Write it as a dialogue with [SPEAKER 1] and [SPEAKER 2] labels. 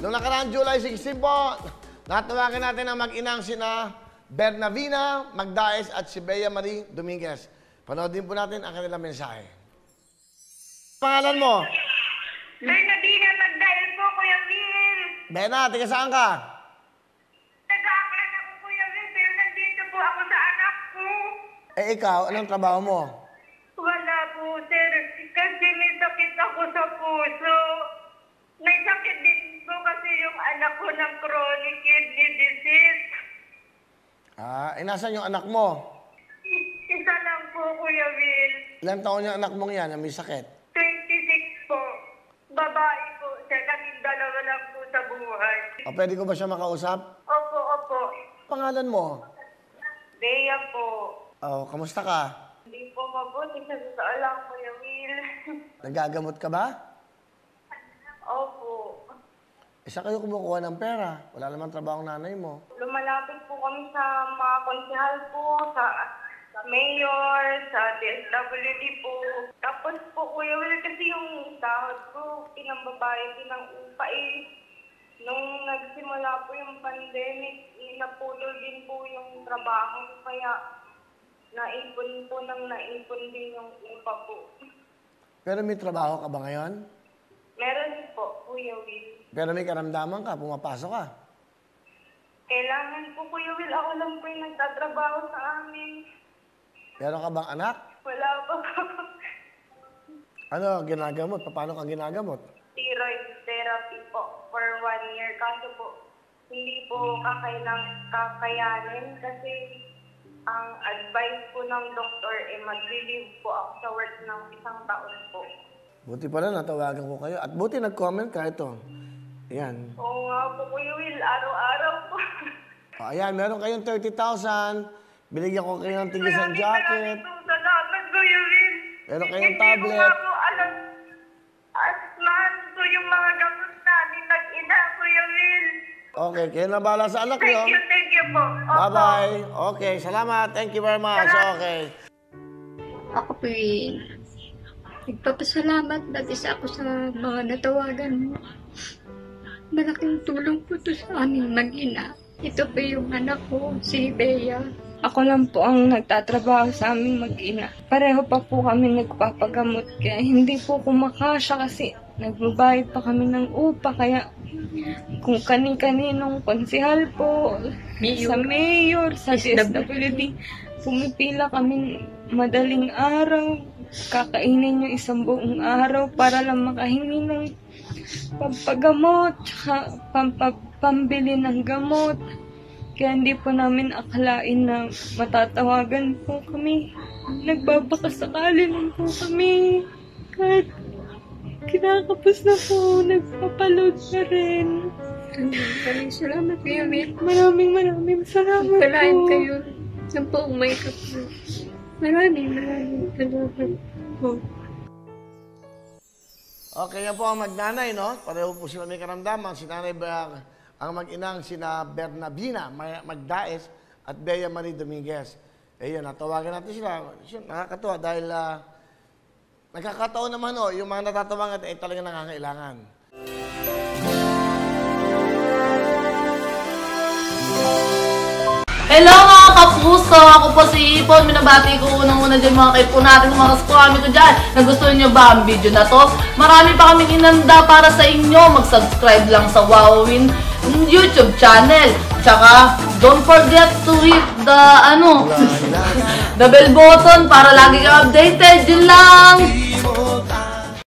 [SPEAKER 1] Noong nakaraang July 16 po, natawagan natin ang mag-inang sina Bernabina Magdaes at si Bea Marie Dominguez. Panoodin po natin ang kanilang mensahe. Pangalan mo?
[SPEAKER 2] Bernabina Magdaes po, Kuya Will.
[SPEAKER 1] Bena, tiga saan ka?
[SPEAKER 2] Nag-aaral ako, Kuya Will, pero nandito po ako sa anak ko.
[SPEAKER 1] Eh ikaw, anong trabaho mo?
[SPEAKER 2] Wala po, sir. Kasi may sakit ako sa puso. May sakit din po kasi yung anak ko ng chronic kidney disease.
[SPEAKER 1] Nasaan yung anak mo?
[SPEAKER 2] Isa lang po, Kuya Will.
[SPEAKER 1] Ilang taon yung anak mong yan na may sakit?
[SPEAKER 2] 26 po. Babae po siya. Kaming dalawa lang po sa buhay.
[SPEAKER 1] O, pwede ko ba siya makausap?
[SPEAKER 2] Opo, opo.
[SPEAKER 1] Pangalan mo?
[SPEAKER 2] Bea po.
[SPEAKER 1] Oh, kamusta ka?
[SPEAKER 2] Hindi po mabuti sa totoo lang, Kuya Will.
[SPEAKER 1] Nagagamot ka ba?
[SPEAKER 2] Opo.
[SPEAKER 1] Isa kayo kumukuha ng pera. Wala naman trabaho ang nanay mo.
[SPEAKER 2] Lumalapit po kami sa mga konsehal po, sa mayor, sa DSWD po. Tapos po, Kuya Will, kasi yung sahod ko, pinambabayad din ng upa eh. Nung nagsimula po yung pandemic, napulol din po yung trabaho. Kaya naipon din yung upa po.
[SPEAKER 1] Pero may trabaho ka ba ngayon?
[SPEAKER 2] Meron po, Kuya Will.
[SPEAKER 1] Pero may karamdaman ka, pumapasok ka.
[SPEAKER 2] Kailangan po, Kuya Will. Ako lang po yung nagtatrabaho sa amin.
[SPEAKER 1] Meron ka bang anak?
[SPEAKER 2] Wala po.
[SPEAKER 1] Ano, ginagamot? Paano ka ginagamot?
[SPEAKER 2] Steroid therapy po for 1 year. Kaso po, hindi po kakayanin kasi ang advice po ng doktor mag-relieve po ako sa work ng 1 taon po.
[SPEAKER 1] Buti pala, natawagan ko kayo. At buti nag-comment ka ito. Ayan.
[SPEAKER 2] Oo nga po, Kuya Will. Araw-araw po.
[SPEAKER 1] Ayan, meron kayong 30,000. Binigyan ko kayo ng tigisang jacket.
[SPEAKER 2] Maraming salamat, Kuya Will.
[SPEAKER 1] Meron kayong
[SPEAKER 2] Hindi
[SPEAKER 1] tablet.
[SPEAKER 2] ko nga po alam. At mahal ko yung mga gamot namin nag-ina, Kuya Will.
[SPEAKER 1] Okay, kayo na bahala sa anak nyo.
[SPEAKER 2] Thank you po. Opo.
[SPEAKER 1] Bye-bye. Okay, salamat. Thank you very much. Okay.
[SPEAKER 3] Ako po nagpapasalamat dati sa ako sa mga natawagan mo. Malaking tulong po ito sa amin mag-ina. Ito po yung anak ko, si Bea.
[SPEAKER 4] Ako lang po ang nagtatrabaho sa aming mag-ina. Pareho pa po kami nagpapagamot kaya hindi po kumakasya kasi nagbabayad pa kami ng upa kaya kung kani-kaninong konsehal po, sa mayor, sa DSWD, pumipila kami madaling araw, kakainin yung 1 buong araw para lang makahingi ng pampagamot, tsaka pambili ng gamot. Kaya hindi po namin akalain na matatawagan po kami. Nagbabakasakali lang po kami. Kahit kinakapos na po, nagpapaload na rin.
[SPEAKER 3] Maraming salamat, Kuya Will.
[SPEAKER 4] Maraming salamat
[SPEAKER 3] Palain
[SPEAKER 4] po.
[SPEAKER 3] kayo ng buong may kapal. Maraming salamat po.
[SPEAKER 1] Okay, yan po ang magnanay, no? Pareho po sila may karamdaman. Si Nanay ang mag-inang sina Bernabina Magdaes at Bea Marie Dominguez. Eh yun, natawagan natin sila. Nakakatuwa dahil nagkakataon naman, yung mga natatawagan ay talagang nangangailangan.
[SPEAKER 5] Hello mga kapuso! Ako po si Ipon. Minabati ko unang-una dyan mga kaipo natin, mga kaskwami ko dyan. Nagustuhan nyo ba ang video na to? Marami pa kaming inanda para sa inyo. Mag-subscribe lang sa Wowin YouTube channel. Tsaka, don't forget to hit the, the bell button para lagi ka updated. Yun lang!